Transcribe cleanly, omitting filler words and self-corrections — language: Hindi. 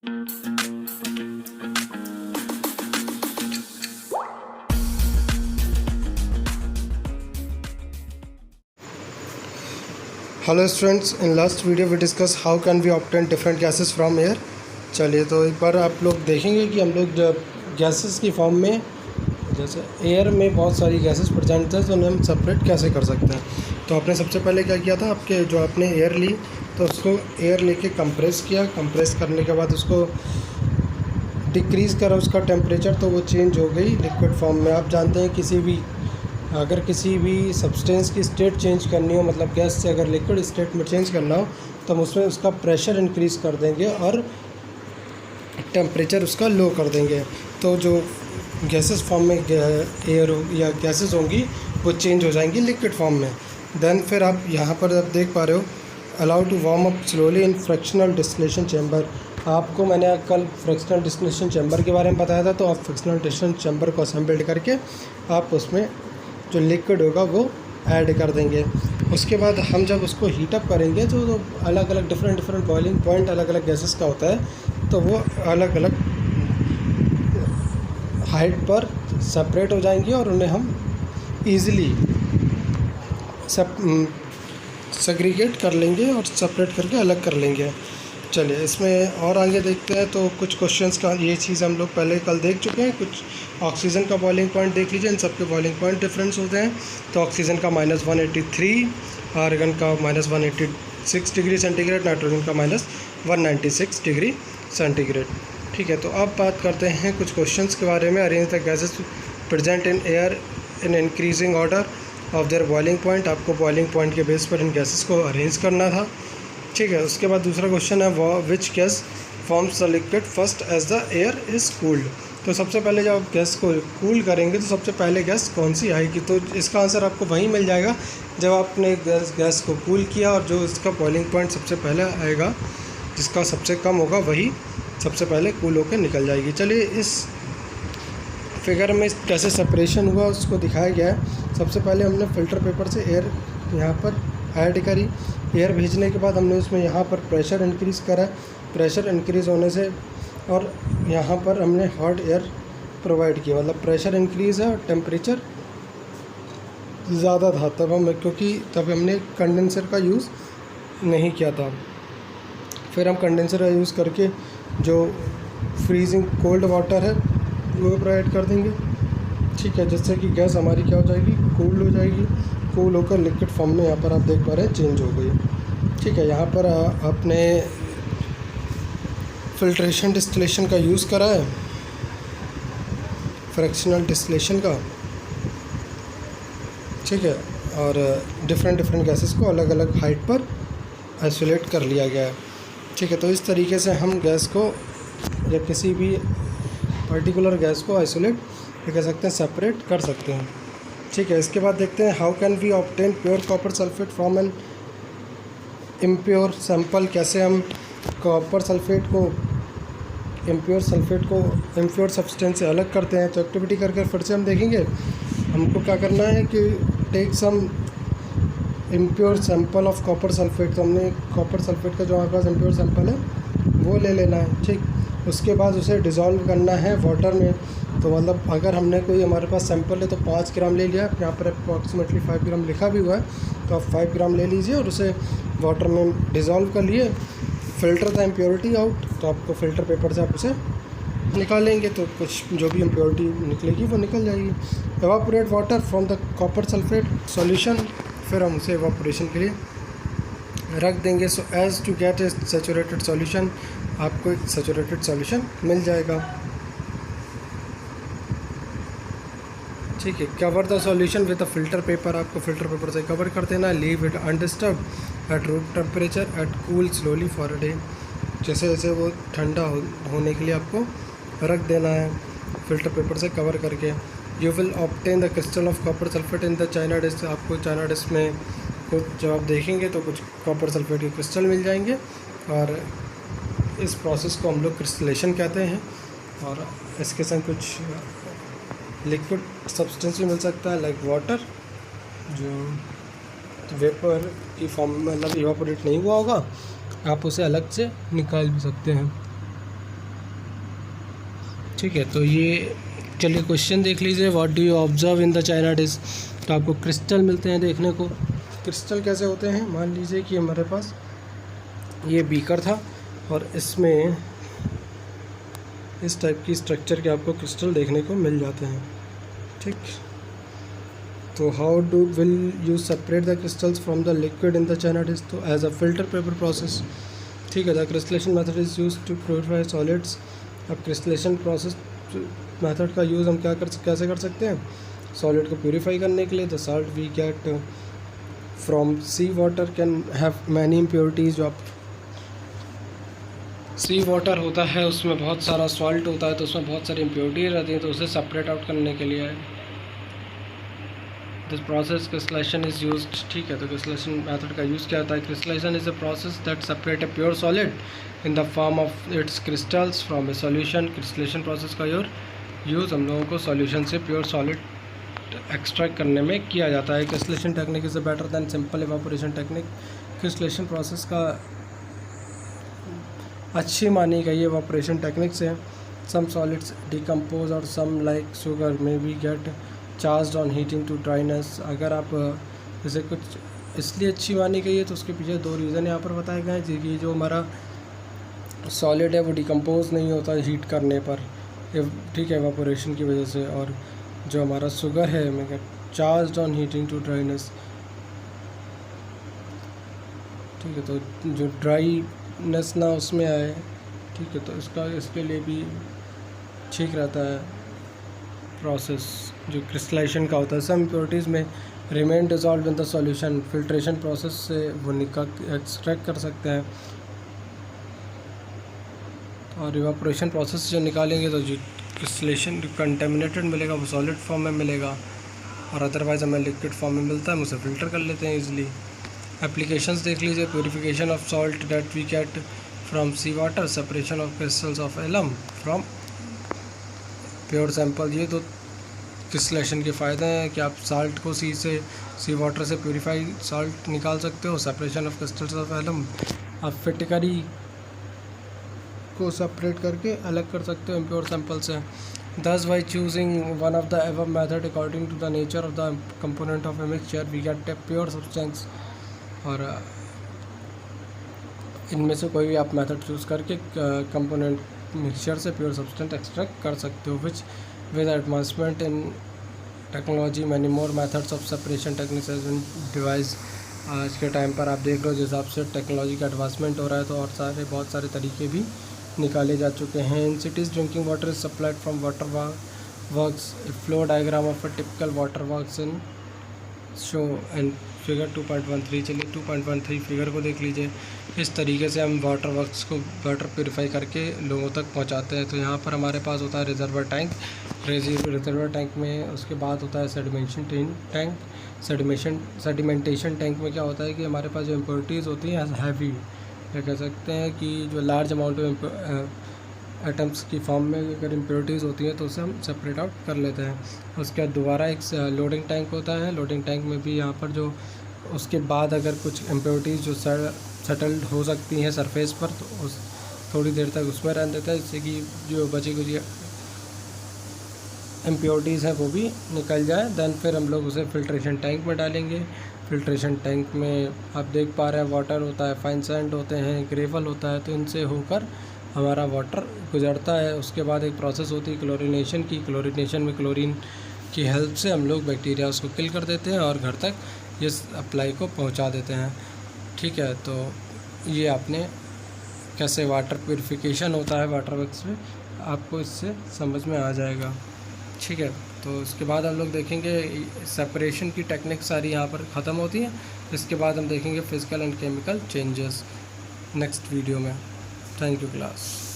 Hello students, in last video we discuss how can we obtain different gases from air. चलिए तो एक बार आप लोग देखेंगे कि हम लोग जब गैसेस की फॉर्म में, जैसे एयर में बहुत सारी गैसेस प्रेजेंट है तो उन्हें हम सेपरेट कैसे कर सकते हैं। तो आपने सबसे पहले क्या किया था, आपके जो आपने एयर ली तो उसको एयर लेके कंप्रेस किया। कंप्रेस करने के बाद उसको डिक्रीज़ करा उसका टेम्परेचर, तो वो चेंज हो गई लिक्विड फॉर्म में। आप जानते हैं अगर किसी भी सब्सटेंस की स्टेट चेंज करनी हो, मतलब गैस से अगर लिक्विड स्टेट में चेंज करना हो तो हम उसमें उसका प्रेशर इंक्रीज़ कर देंगे और टेम्परेचर उसका लो कर देंगे। तो जो गैसेस फॉर्म में एयर या गैसेस होंगी वो चेंज हो जाएंगी लिक्विड फॉर्म में। देन फिर आप यहाँ पर आप देख पा रहे हो, allow to warm up slowly in fractional distillation chamber. आपको मैंने कल फ्रैक्शनल डिस्टिलेशन चैम्बर के बारे में बताया था, तो आप फ्रैक्शनल डिस्टिलेशन चैम्बर को असेंबल्ड करके आप उसमें जो लिक्विड होगा वो ऐड कर देंगे। उसके बाद हम जब उसको हीटअप करेंगे तो अलग अलग डिफरेंट बॉइलिंग पॉइंट अलग अलग गैसेस का होता है, तो वो अलग अलग हाइट पर सेपरेट हो जाएंगी और उन्हें हम ईज़िली सेग्रीगेट कर लेंगे और सेपरेट करके अलग कर लेंगे। चलिए इसमें और आगे देखते हैं। तो कुछ क्वेश्चंस का ये चीज़ हम लोग पहले कल देख चुके हैं। कुछ ऑक्सीजन का बॉइलिंग पॉइंट देख लीजिए, इन सब के बॉइलिंग पॉइंट डिफरेंस होते हैं। तो ऑक्सीजन का -183, आर्गन का -186 डिग्री सेंटीग्रेड, नाइट्रोजन का -196 डिग्री सेंटीग्रेड। ठीक है, तो अब बात करते हैं कुछ क्वेश्चंस के बारे में। Arrange the gases present in air in increasing order of their boiling point. आपको बॉइलिंग पॉइंट के बेस पर इन गैसेस को अरेंज करना था। ठीक है, उसके बाद दूसरा क्वेश्चन है, which gas forms the liquid first as the air is cooled. तो सबसे पहले जब आप गैस को कूल करेंगे तो सबसे पहले गैस कौन सी आएगी। तो इसका आंसर आपको वहीं मिल जाएगा जब आपने गैस को कूल किया, और जो इसका बॉइलिंग पॉइंट सबसे पहले आएगा, जिसका सबसे कम होगा, वही सबसे पहले कूल होकर निकल जाएगी। चलिए इस फिगर में कैसे सेपरेशन हुआ उसको दिखाया गया है। सबसे पहले हमने फ़िल्टर पेपर से एयर यहाँ पर ऐड करी। एयर भेजने के बाद हमने उसमें यहाँ पर प्रेशर इंक्रीज़ करा। प्रेशर इंक्रीज़ होने से और यहाँ पर हमने हॉट एयर प्रोवाइड किया, मतलब प्रेशर इंक्रीज़ है और टेम्परेचर ज़्यादा था क्योंकि तब हमने कंडेंसर का यूज़ नहीं किया था। फिर हम कंडेंसर का यूज़ करके जो फ्रीजिंग कोल्ड वाटर है वो प्रोवाइड कर देंगे। ठीक है, जिससे कि गैस हमारी क्या हो जाएगी, कूल हो जाएगी। कूल होकर लिक्विड फॉर्म में यहाँ पर आप देख पा रहे हैं चेंज हो गई। ठीक है, यहाँ पर आपने फिल्ट्रेशन डिस्टिलेशन का यूज़ करा है, फ्रैक्शनल डिस्टिलेशन का। ठीक है, और डिफरेंट गैसेस को अलग अलग हाइट पर आइसोलेट कर लिया गया है। ठीक है, तो इस तरीके से हम गैस को या किसी भी पर्टिकुलर गैस को आइसोलेट कह सकते हैं, सेपरेट कर सकते हैं। ठीक है, इसके बाद देखते हैं, how can we obtain pure copper sulphate from an impure sample. कैसे हम कॉपर सल्फेट को इम्प्योर सब्सटेंस से अलग करते हैं। तो एक्टिविटी करके फिर से हम देखेंगे। हमको क्या करना है कि take some impure sample of copper sulphate. तो हमने कॉपर सल्फेट का जो हमारे पास इम्प्योर सैंपल है वो ले लेना है। ठीक, उसके बाद उसे डिज़ोल्व करना है वाटर में। तो मतलब अगर हमने कोई हमारे पास सैंपल है तो 5 ग्राम ले लिया, यहाँ पर अप्रॉक्सीमेटली 5 ग्राम लिखा भी हुआ है, तो आप 5 ग्राम ले लीजिए और उसे वाटर में डिज़ोल्व कर लिए। फ़िल्टर द इम्प्योरिटी आउट, तो आपको फ़िल्टर पेपर से आप उसे निकालेंगे तो कुछ जो भी इम्प्योरिटी निकलेगी वो निकल जाएगी। Evaporate water from the copper sulphate solution, फिर हम उसे एवापोरेशन के लिए रख देंगे। So as to get a saturated solution, आपको एक सैचुरेटेड सॉल्यूशन मिल जाएगा। ठीक है, cover the solution with a filter paper, आपको फ़िल्टर पेपर से कवर कर देना है। Leave it undisturbed at room temperature at cool slowly for a day, जैसे जैसे वो ठंडा होने के लिए आपको रख देना है फ़िल्टर पेपर से कवर करके। You will obtain the crystal of copper sulphate in the china dish. आपको चाइना डिस्क में कुछ जब आप देखेंगे तो कुछ कॉपर सल्फेट के क्रिस्टल मिल जाएंगे, और इस प्रोसेस को हम लोग क्रिस्टलेशन कहते हैं। और इसके संग कुछ लिक्विड सब्सटेंस भी मिल सकता है, लाइक वाटर, जो वेपर की फॉर्म में मतलब इवापोरेट नहीं हुआ होगा, आप उसे अलग से निकाल भी सकते हैं। ठीक है, तो ये चलिए क्वेश्चन देख लीजिए। What do you observe in the china dish. तो आपको क्रिस्टल मिलते हैं देखने को। क्रिस्टल कैसे होते हैं, मान लीजिए कि हमारे पास ये बीकर था और इसमें इस टाइप की स्ट्रक्चर के आपको क्रिस्टल देखने को मिल जाते हैं। ठीक, तो how will you separate the crystals from the liquid in the china dish. तो as a filter paper process. ठीक है, the crystallisation method is use to purify solids. अब क्रिस्टलेशन प्रोसेस मेथड का यूज़ हम कैसे कर सकते हैं, सॉलिड को प्योरीफाई करने के लिए। The salt we get from sea water can have many impurities. जो आप सी वाटर होता है उसमें बहुत सारा सॉल्ट होता है, तो उसमें बहुत सारी इम्प्योरिटी रहती हैं, तो उसे सेपरेट आउट करने के लिए दिस प्रोसेस क्रिस्टलेशन इज़ यूज्ड। ठीक है, तो क्रिस्टलेशन मेथड का यूज़ क्या होता है। Crystallisation is a process that separate a pure solid in the form of its crystals from a solution. Crystallisation process का यूज़ हम लोगों को सॉल्यूशन से प्योर सॉलिड एक्सट्रैक्ट करने में किया जाता है। Crystallisation technique is better than simple evaporation technique. Crystallisation process का अच्छी मानी गई इवापोरेशन टेक्निक से सम सॉलिड्स डिकम्पोज और some like sugar may be get charred on heating to dryness. अगर आप जैसे कुछ इसलिए अच्छी मानी गई है तो उसके पीछे दो रीज़न यहाँ पर बताए गए हैं कि जो हमारा सॉलिड है वो डिकम्पोज नहीं होता हीट करने पर, ठीक है, इवापोरेशन की वजह से। और जो हमारा शुगर है मैं charred on heating to dryness. ठीक है, तो जो ड्राईनेस ना उसमें आए, ठीक है, तो इसके लिए भी ठीक रहता है प्रोसेस जो क्रिस्टलाइजेशन का होता है। सम इम्प्योरिटीज़ में remain dissolve in the solution. Filtration process से वो एक्सट्रैक्ट कर सकते हैं। और इवापोरेशन प्रोसेस से जो निकालेंगे तो जो क्रिस्टलेशन कंटेमिनेटेड मिलेगा वो सॉलिड फॉर्म में मिलेगा, और अदरवाइज़ हमें लिक्विड फॉर्म में मिलता है, हम उसे फ़िल्टर कर लेते हैं ईजिली। एप्लीकेशंस देख लीजिए। Purification of salt that we get from sea water, separation of crystals of alum from pure sample. ये तो क्रिस्टलेशन के फ़ायदे हैं कि आप साल्ट को सी वाटर से प्योरीफाई साल्ट निकाल सकते हो। Separation of crystals of alum, आप फिटकरी को सेपरेट करके अलग कर सकते हो इम्प्योर सैंपल से। Thus by choosing one of the above method according to the nature of the component of a mixture we get a pure substance। और इनमें से कोई भी आप मेथड चूज़ करके कंपोनेंट मिक्सचर से प्योर सब्सटेंस एक्सट्रैक्ट कर सकते हो। Which with advancement in technology many more methods of separation techniques has been devise. आज के टाइम पर आप देख लो जिस हिसाब से टेक्नोलॉजी का एडवांसमेंट हो रहा है, तो और बहुत सारे तरीके भी निकाले जा चुके हैं। In cities drinking water is supplied from water works. Flow diagram of a typical water works in show and figure 2.13। चलिए 2.13 फिगर को देख लीजिए। इस तरीके से हम वाटर वर्क्स को वाटर प्योरीफाई करके लोगों तक पहुंचाते हैं। तो यहाँ पर हमारे पास होता है रिजर्वर टैंक। रिजर्वर टैंक में उसके बाद होता है सेडिमेंटेशन टैंक। सेडिमेंटेशन टैंक में क्या होता है कि हमारे पास जो इम्प्योरिटीज़ होती हैं हैवी, या कह सकते हैं कि जो लार्ज अमाउंट ऑफ एटम्स की फॉर्म में अगर इम्प्योरिटीज़ होती हैं तो उसे हम सेपरेट आउट कर लेते हैं। उसके बाद दोबारा एक लोडिंग टैंक होता है। लोडिंग टैंक में भी यहाँ पर जो उसके बाद अगर कुछ इम्प्योरिटीज़ जो सेटल्ड हो सकती हैं सरफेस पर, तो उस थोड़ी देर तक उसमें रहने देता है, जिससे कि जो बची कुछ इम्प्योरिटीज़ हैं वो भी निकल जाए। देन फिर हम लोग उसे फ़िल्ट्रेशन टैंक में डालेंगे। फ़िल्ट्रेशन टैंक में आप देख पा रहे हैं वाटर होता है, फाइन सैंड होते हैं, ग्रेवल होता है, तो इनसे होकर हमारा वाटर गुजरता है। उसके बाद एक प्रोसेस होती है क्लोरीनेशन की। क्लोरीनेशन में क्लोरीन की हेल्प से हम लोग बैक्टीरिया उसको किल कर देते हैं और घर तक इस अप्लाई को पहुंचा देते हैं। ठीक है, तो ये आपने कैसे वाटर प्योरीफिकेशन होता है वाटर वर्क्स में, आपको इससे समझ में आ जाएगा। ठीक है, तो इसके बाद हम लोग देखेंगे सेपरेशन की टेक्निक सारी यहाँ पर ख़त्म होती है। इसके बाद हम देखेंगे physical and chemical changes next video में। Thank you class.